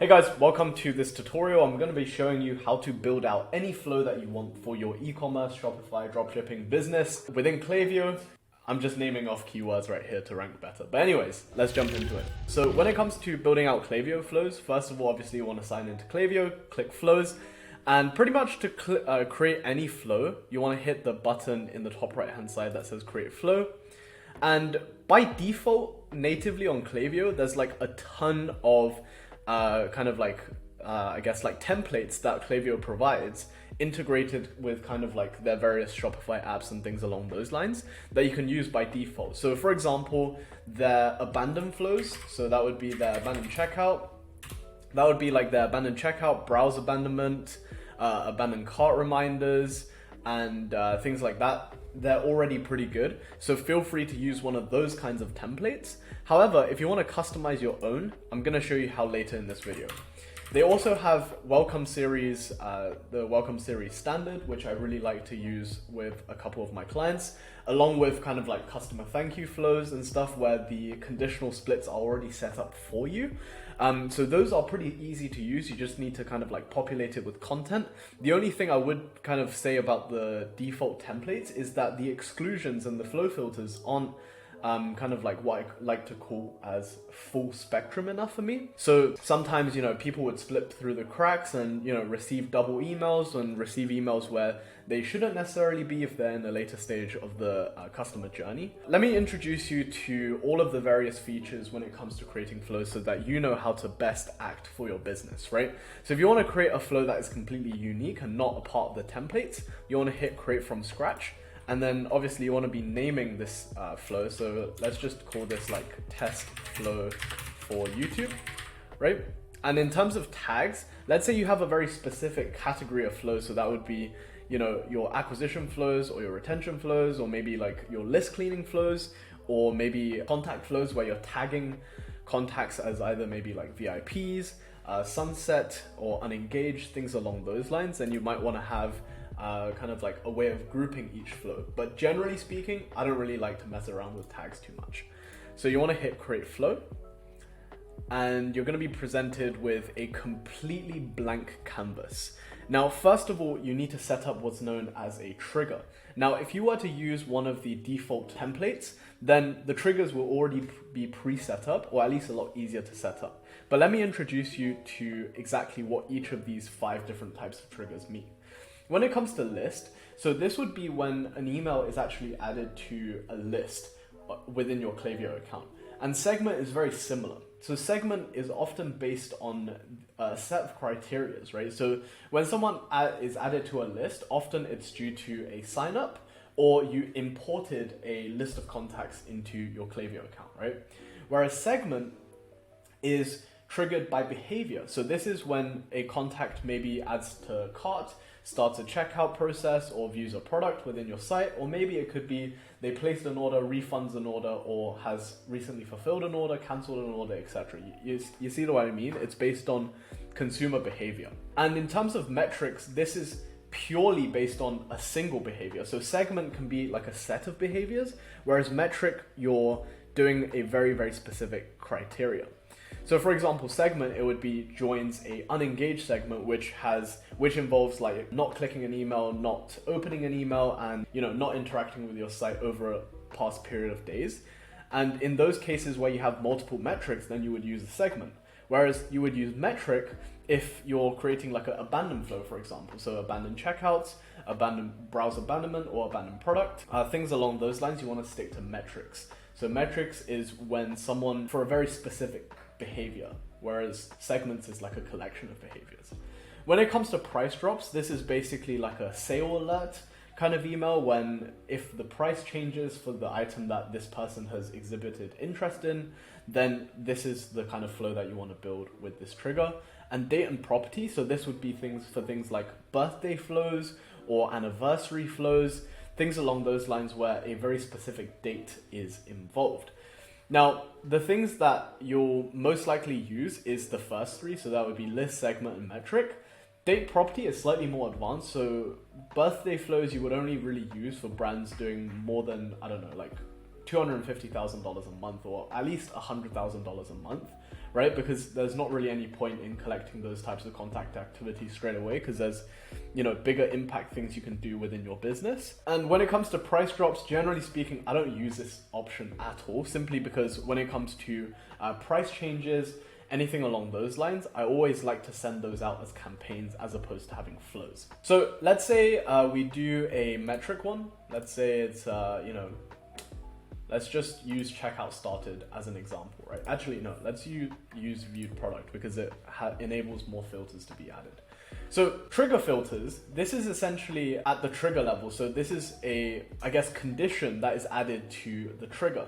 Hey guys, welcome to this tutorial. I'm going to be showing you how to build out any flow that you want for your e-commerce, Shopify, dropshipping business within Klaviyo. I'm just naming off keywords right here to rank better. But anyways, let's jump into it. So when it comes to building out Klaviyo flows, first of all, obviously you want to sign into Klaviyo, click flows, and pretty much to create any flow, you want to hit the button in the top right hand side that says create flow. And by default, natively on Klaviyo, there's like a ton of I guess templates that Klaviyo provides integrated with kind of like their various Shopify apps and things along those lines that you can use by default. So for example, their abandon flows. So that would be their abandoned checkout. That would be like their abandoned checkout, browse abandonment, abandoned cart reminders, and things like that. They're already pretty good. So feel free to use one of those kinds of templates. However, if you want to customize your own, I'm going to show you how later in this video. They also have welcome series, the welcome series standard, which I really like to use with a couple of my clients, along with kind of like customer thank you flows and stuff where the conditional splits are already set up for you. So those are pretty easy to use. You just need to kind of like populate it with content. The only thing I would kind of say about the default templates is that the exclusions and the flow filters aren't kind of like what I like to call as full spectrum enough for me. So sometimes, people would slip through the cracks and, receive double emails and receive emails where they shouldn't necessarily be if they're in a later stage of the customer journey. Let me introduce you to all of the various features when it comes to creating flows so that you know how to best act for your business, right? So if you want to create a flow that is completely unique and not a part of the templates, you want to hit create from scratch. And then obviously you want to be naming this flow. So let's just call this like test flow for YouTube, right? And in terms of tags, let's say you have a very specific category of flows. So that would be, your acquisition flows or your retention flows, or maybe like your list cleaning flows, or maybe contact flows where you're tagging contacts as either maybe like VIPs, sunset or unengaged, things along those lines. Then you might want to have kind of like a way of grouping each flow. But generally speaking, I don't really like to mess around with tags too much. So you want to hit create flow, and you're going to be presented with a completely blank canvas. Now, first of all, you need to set up what's known as a trigger. Now, if you were to use one of the default templates, then the triggers will already be pre-set up, or at least a lot easier to set up. But let me introduce you to exactly what each of these 5 different types of triggers mean. When it comes to list, so this would be when an email is actually added to a list within your Klaviyo account. And segment is very similar. So segment is often based on a set of criteria, right? So when someone is added to a list, often it's due to a sign up, or you imported a list of contacts into your Klaviyo account, right? Whereas segment is triggered by behavior. So this is when a contact maybe adds to cart, starts a checkout process, or views a product within your site, or maybe it could be they placed an order, refunds an order, or has recently fulfilled an order, cancelled an order, etc. You see what I mean? It's based on consumer behavior. And in terms of metrics, this is purely based on a single behavior. So segment can be like a set of behaviors, whereas metric, you're doing a very, very specific criteria. So for example, segment, it would be joins a unengaged segment, which involves like not clicking an email, not opening an email, and not interacting with your site over a past period of days. And in those cases where you have multiple metrics, then you would use a segment. Whereas you would use metric if you're creating like an abandoned flow, for example. So abandoned checkouts, abandoned browse abandonment, or abandoned product, things along those lines. You want to stick to metrics. So metrics is when someone, for a very specific behavior, whereas segments is like a collection of behaviors. When it comes to price drops, this is basically like a sale alert kind of email when if the price changes for the item that this person has exhibited interest in, then this is the kind of flow that you want to build with this trigger. And date and property, so this would be things like birthday flows or anniversary flows, things along those lines where a very specific date is involved. Now, the things that you'll most likely use is the first 3, so that would be list, segment, and metric. Date property is slightly more advanced, so birthday flows you would only really use for brands doing more than, like $250,000 a month, or at least $100,000 a month. right? Because there's not really any point in collecting those types of contact activity straight away, because there's, you know, bigger impact things you can do within your business. And when it comes to price drops, generally speaking, I don't use this option at all, simply because when it comes to price changes, anything along those lines, I always like to send those out as campaigns as opposed to having flows. So let's say we do a metric one. Let's say it's, you know, let's just use checkout started as an example, right? Actually, no, let's use viewed product because it enables more filters to be added. So trigger filters, this is essentially at the trigger level. So this is a, I guess, condition that is added to the trigger.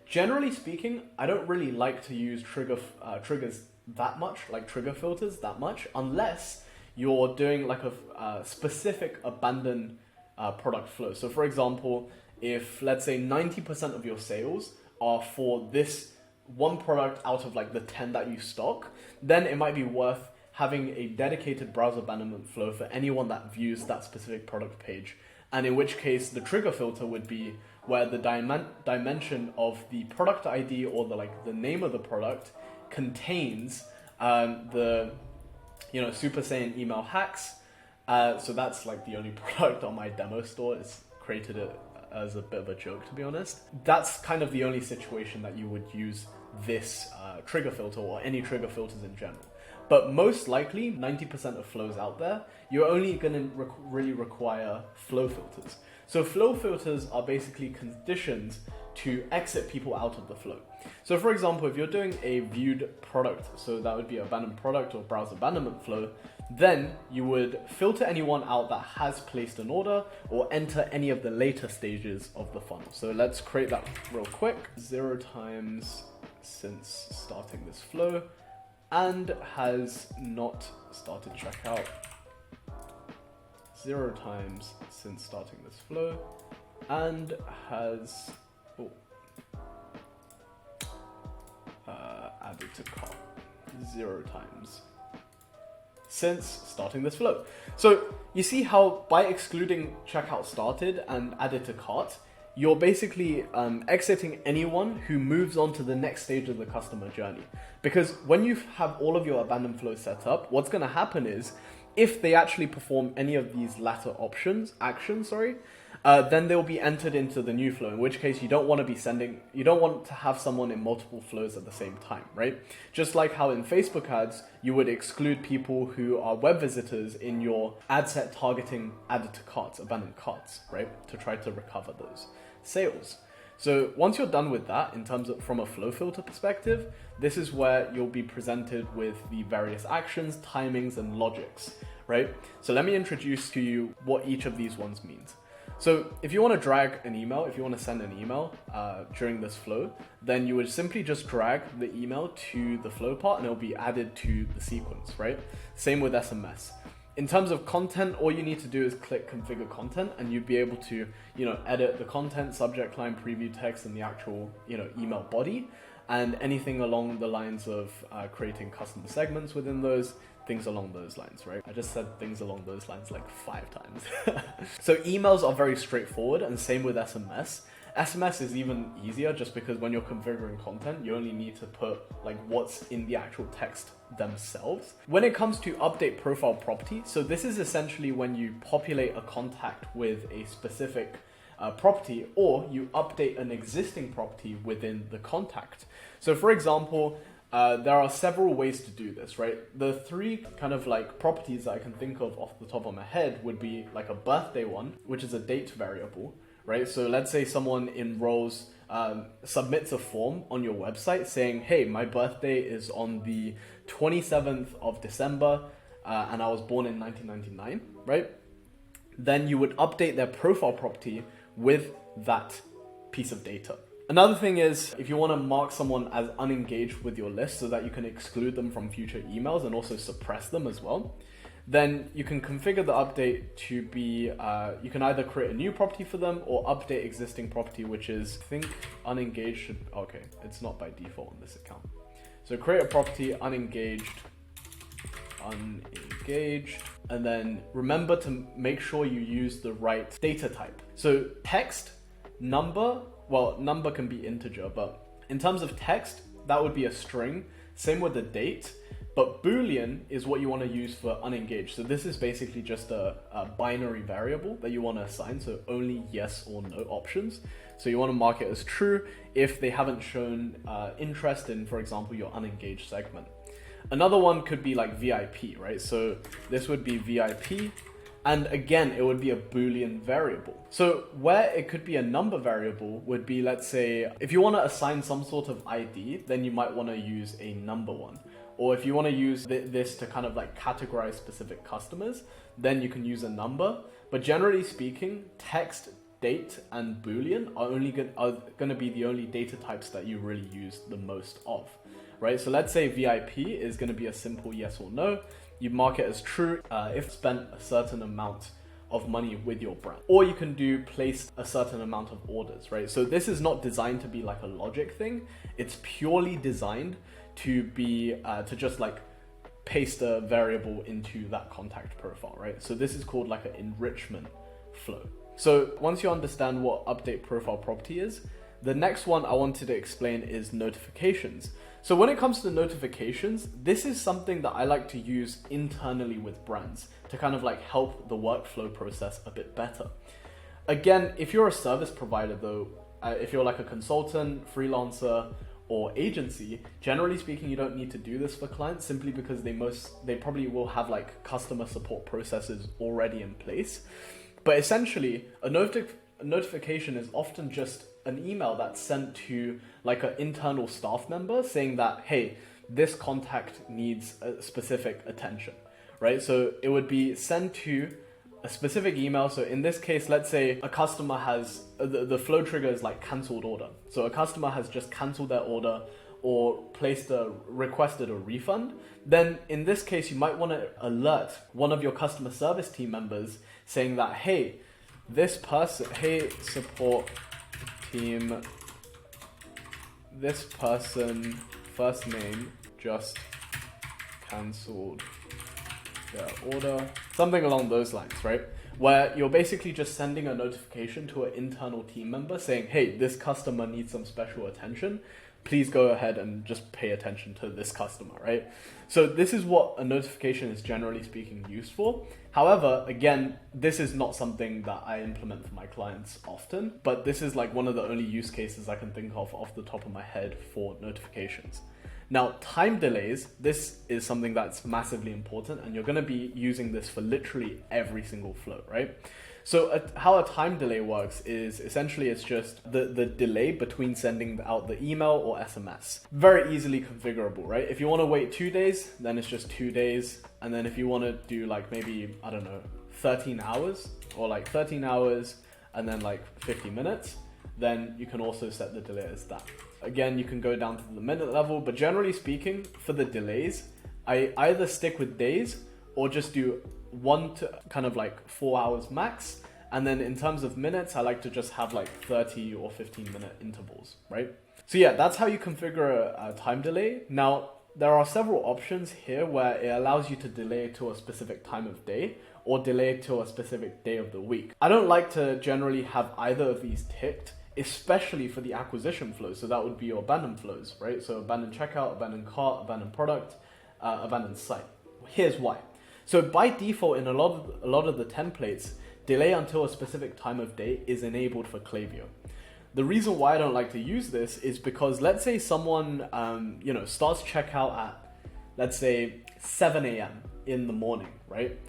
Generally speaking, I don't really like to use triggers that much, like trigger filters that much, unless you're doing like a specific abandoned product flow. So for example, if let's say 90% of your sales are for this one product out of like the 10 that you stock, then it might be worth having a dedicated browser abandonment flow for anyone that views that specific product page. And in which case the trigger filter would be where the dimension of the product ID or the name of the product contains the, you know, Super Saiyan email hacks. So that's like the only product on my demo store. It's created it as a bit of a joke, to be honest. That's kind of the only situation that you would use this trigger filter or any trigger filters in general. But most likely, 90% of flows out there, you're only going to really require flow filters. So flow filters are basically conditions to exit people out of the flow. So for example, if you're doing a viewed product, so that would be abandoned product or browse abandonment flow, then you would filter anyone out that has placed an order or enter any of the later stages of the funnel. So let's create that real quick. 0 times since starting this flow, and has not started checkout. 0 times since starting this flow, and has added to cart 0 times since starting this flow. So you see how by excluding checkout started and added to cart, you're basically exiting anyone who moves on to the next stage of the customer journey. Because when you have all of your abandoned flows set up, what's going to happen is if they actually perform any of these latter actions, then they'll be entered into the new flow, in which case you don't want to have someone in multiple flows at the same time, right? Just like how in Facebook ads, you would exclude people who are web visitors in your ad set targeting added to carts, abandoned carts, right? To try to recover those sales. So once you're done with that, in terms of from a flow filter perspective, this is where you'll be presented with the various actions, timings, and logics, right? So let me introduce to you what each of these ones means. So if you want to drag an email, if you want to send an email during this flow, then you would simply just drag the email to the flow part and it'll be added to the sequence, right? Same with SMS. In terms of content, all you need to do is click configure content and you'd be able to, edit the content, subject line, preview text, and the actual, email body, and anything along the lines of creating custom segments within those, things along those lines, right? I just said things along those lines like 5 times. So emails are very straightforward, and same with SMS. SMS is even easier just because when you're configuring content, you only need to put like what's in the actual text themselves. When it comes to update profile property, so this is essentially when you populate a contact with a specific property, or you update an existing property within the contact. So for example, there are several ways to do this, right? The 3 kind of like properties that I can think of off the top of my head would be like a birthday one, which is a date variable, right? So let's say someone submits a form on your website saying, hey, my birthday is on the 27th of December, and I was born in 1999, right? Then you would update their profile property with that piece of data. Another thing is, if you want to mark someone as unengaged with your list so that you can exclude them from future emails and also suppress them as well, then you can configure the update to be, you can either create a new property for them or update existing property, which is, I think unengaged should, okay, it's not by default on this account. So create a property, unengaged, and then remember to make sure you use the right data type. So text, number, well, number can be integer, but in terms of text, that would be a string. Same with the date. But Boolean is what you want to use for unengaged. So this is basically just a binary variable that you want to assign, so only yes or no options. So you want to mark it as true if they haven't shown interest in, for example, your unengaged segment. Another one could be like VIP, right? So this would be VIP, and again, it would be a Boolean variable. So where it could be a number variable would be, let's say, if you want to assign some sort of ID, then you might want to use a number one. Or if you want to use this to kind of like categorize specific customers, then you can use a number. But generally speaking, text, date, and Boolean are going to be the only data types that you really use the most of, right? So let's say VIP is going to be a simple yes or no. You mark it as true if spent a certain amount of money with your brand. Or you can do place a certain amount of orders, right? So this is not designed to be like a logic thing. It's purely designed to be to just like paste a variable into that contact profile, right? So this is called like an enrichment flow. So once you understand what update profile property is, the next one I wanted to explain is notifications. So when it comes to notifications, this is something that I like to use internally with brands to kind of like help the workflow process a bit better. Again, if you're a service provider though, if you're like a consultant, freelancer, or agency, generally speaking, you don't need to do this for clients simply because they probably will have like customer support processes already in place. But essentially, a notification is often just an email that's sent to like an internal staff member saying that, hey, this contact needs a specific attention, right? So it would be sent to a specific email. So in this case, let's say a customer has, the flow trigger is like canceled order. So a customer has just canceled their order or requested a refund. Then in this case, you might want to alert one of your customer service team members saying that, hey, support team, this person, first name, just canceled their order, something along those lines, right? Where you're basically just sending a notification to an internal team member saying, hey, this customer needs some special attention. Please go ahead and just pay attention to this customer, right? So this is what a notification is generally speaking used for. However, again, this is not something that I implement for my clients often, but this is like one of the only use cases I can think of off the top of my head for notifications. Now, time delays, this is something that's massively important, and you're going to be using this for literally every single flow, right? So how a time delay works is essentially it's just the delay between sending out the email or SMS. Very easily configurable, right? If you want to wait 2 days, then it's just 2 days. And then if you want to do like maybe, I don't know, 13 hours or like 13 hours and then like 50 minutes, then you can also set the delay as that. Again, you can go down to the minute level, but generally speaking, for the delays, I either stick with days or just do 1 to kind of like 4 hours max. And then in terms of minutes, I like to just have like 30 or 15 minute intervals, right? So yeah, that's how you configure a time delay. Now, there are several options here where it allows you to delay to a specific time of day or delay to a specific day of the week. I don't like to generally have either of these ticked, especially for the acquisition flows. So that would be your abandoned flows, right? So abandoned checkout, abandoned cart, abandoned product, abandoned site. Here's why. So by default, in a lot of the templates, delay until a specific time of day is enabled for Klaviyo. The reason why I don't like to use this is because let's say someone starts checkout at, let's say, 7 a.m. in the morning, right?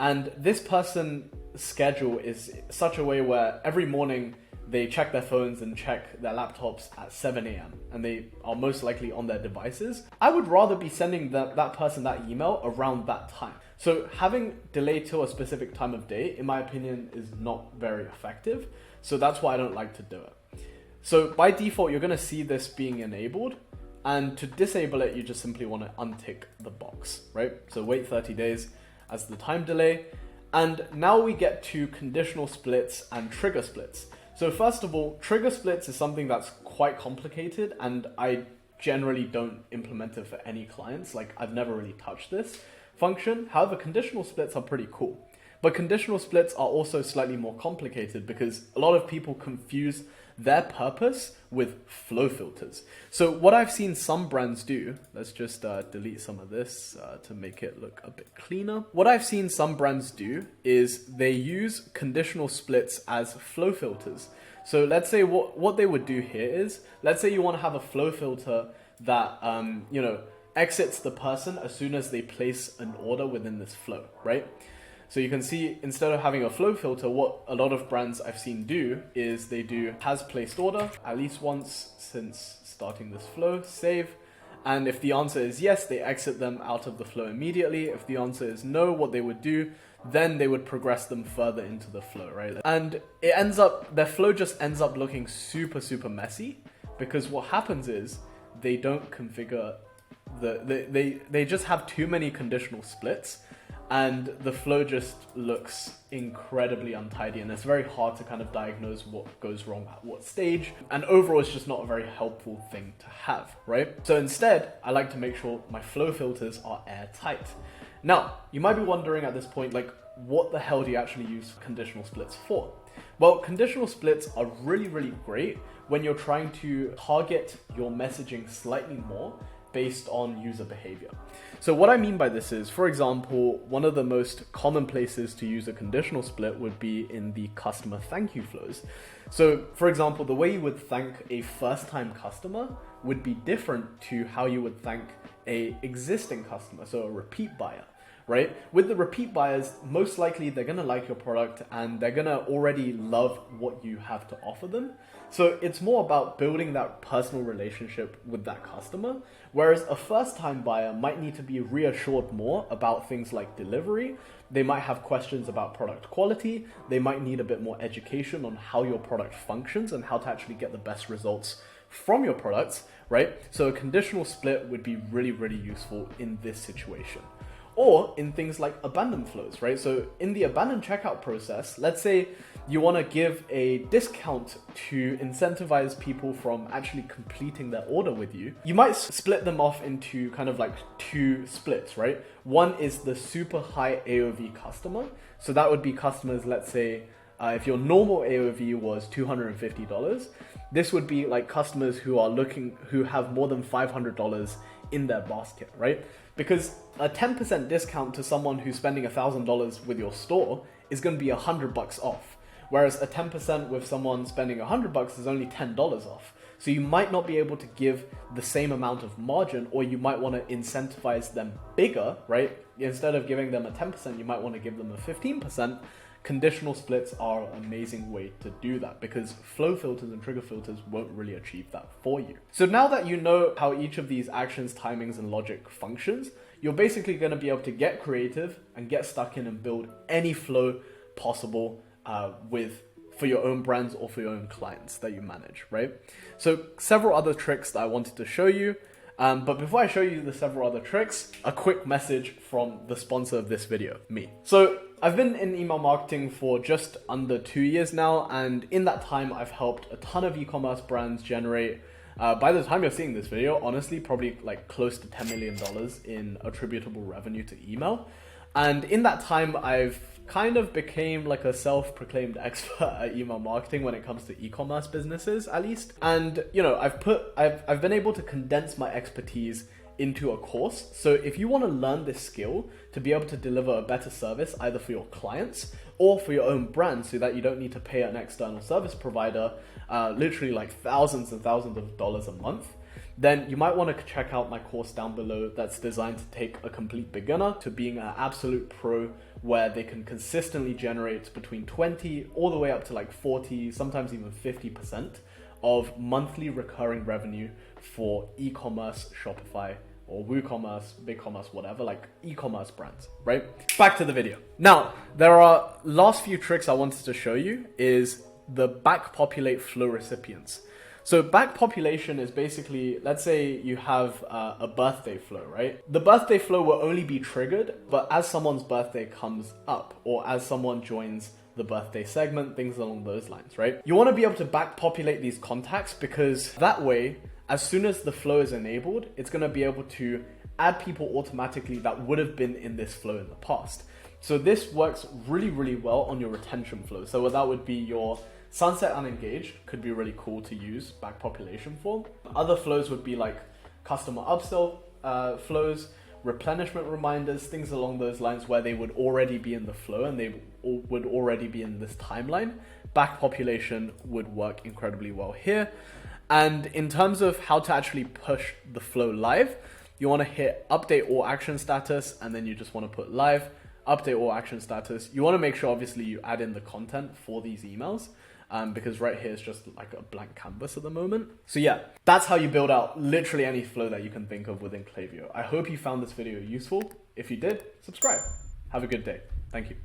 And this person's schedule is such a way where every morning they check their phones and check their laptops at 7 a.m. and they are most likely on their devices. I would rather be sending that person that email around that time. So having delay to a specific time of day, in my opinion, is not very effective. So that's why I don't like to do it. So by default, you're going to see this being enabled. And to disable it, you just simply want to untick the box, right? So wait 30 days as the time delay. And now we get to conditional splits and trigger splits. So first of all, trigger splits is something that's quite complicated and I generally don't implement it for any clients. Like I've never really touched this function. However, conditional splits are pretty cool. But conditional splits are also slightly more complicated because a lot of people confuse their purpose with flow filters. So what I've seen some brands do, let's just delete some of this to make it look a bit cleaner. What I've seen some brands do is they use conditional splits as flow filters. So let's say what they would do here is, let's say you want to have a flow filter that, exits the person as soon as they place an order within this flow, right? So you can see, instead of having a flow filter, what a lot of brands I've seen do is they do has placed order at least once since starting this flow, save. And if the answer is yes, they exit them out of the flow immediately. If the answer is no, what they would do, then they would progress them further into the flow, right? And their flow just ends up looking super, super messy, because what happens is they don't configure they just have too many conditional splits, and the flow just looks incredibly untidy, and it's very hard to kind of diagnose what goes wrong at what stage, and overall it's just not a very helpful thing to have, right? So instead, I like to make sure my flow filters are airtight. Now, you might be wondering at this point, like, what the hell do you actually use conditional splits for? Well, conditional splits are really, really great when you're trying to target your messaging slightly more based on user behavior. So what I mean by this is, for example, one of the most common places to use a conditional split would be in the customer thank you flows. So for example, the way you would thank a first-time customer would be different to how you would thank a existing customer, so a repeat buyer, right? With the repeat buyers, most likely they're gonna like your product and they're gonna already love what you have to offer them. So it's more about building that personal relationship with that customer, whereas a first-time buyer might need to be reassured more about things like delivery. They might have questions about product quality. They might need a bit more education on how your product functions and how to actually get the best results from your products, right? So a conditional split would be really, really useful in this situation. Or in things like abandoned flows, right? So in the abandoned checkout process, let's say you want to give a discount to incentivize people from actually completing their order with you. You might split them off into kind of like two splits, right? One is the super high AOV customer. So that would be customers, let's say, if your normal AOV was $250, this would be like customers who have more than $500 in their basket, right? Because a 10% discount to someone who's spending $1,000 with your store is going to be $100 off. Whereas a 10% with someone spending $100 is only $10 off. So you might not be able to give the same amount of margin, or you might want to incentivize them bigger, right? Instead of giving them a 10%, you might want to give them a 15%. Conditional splits are an amazing way to do that, because flow filters and trigger filters won't really achieve that for you. So now that you know how each of these actions, timings, and logic functions, you're basically going to be able to get creative and get stuck in and build any flow possible for your own brands or for your own clients that you manage, right? So several other tricks that I wanted to show you. But before I show you the several other tricks, a quick message from the sponsor of this video, me. So I've been in email marketing for just under 2 years now, and in that time I've helped a ton of e-commerce brands generate, by the time you're seeing this video, honestly, probably like close to $10 million in attributable revenue to email. And in that time, I've kind of became like a self-proclaimed expert at email marketing when it comes to e-commerce businesses, at least. And I've been able to condense my expertise into a course. So if you want to learn this skill to be able to deliver a better service, either for your clients or for your own brand, so that you don't need to pay an external service provider literally like thousands and thousands of dollars a month, then you might want to check out my course down below that's designed to take a complete beginner to being an absolute pro, where they can consistently generate between 20 all the way up to like 40, sometimes even 50% of monthly recurring revenue for e-commerce, Shopify, or WooCommerce, BigCommerce, whatever, like e-commerce brands, right? Back to the video. Now, there are last few tricks I wanted to show you is the backpopulate flow recipients. So backpopulation is basically, let's say you have a birthday flow, right? The birthday flow will only be triggered, but as someone's birthday comes up, or as someone joins the birthday segment, things along those lines, right? You want to be able to backpopulate these contacts, because that way, as soon as the flow is enabled, it's going to be able to add people automatically that would have been in this flow in the past. So this works really, really well on your retention flow. So that would be your Sunset unengaged could be really cool to use back population for. Other flows would be like customer upsell flows, replenishment reminders, things along those lines where they would already be in the flow and they would already be in this timeline. Back population would work incredibly well here. And in terms of how to actually push the flow live, you want to hit update all action status, and then you just want to put live, update all action status. You want to make sure obviously you add in the content for these emails. Because right here is just like a blank canvas at the moment. So yeah, that's how you build out literally any flow that you can think of within Klaviyo. I hope you found this video useful. If you did, subscribe. Have a good day. Thank you.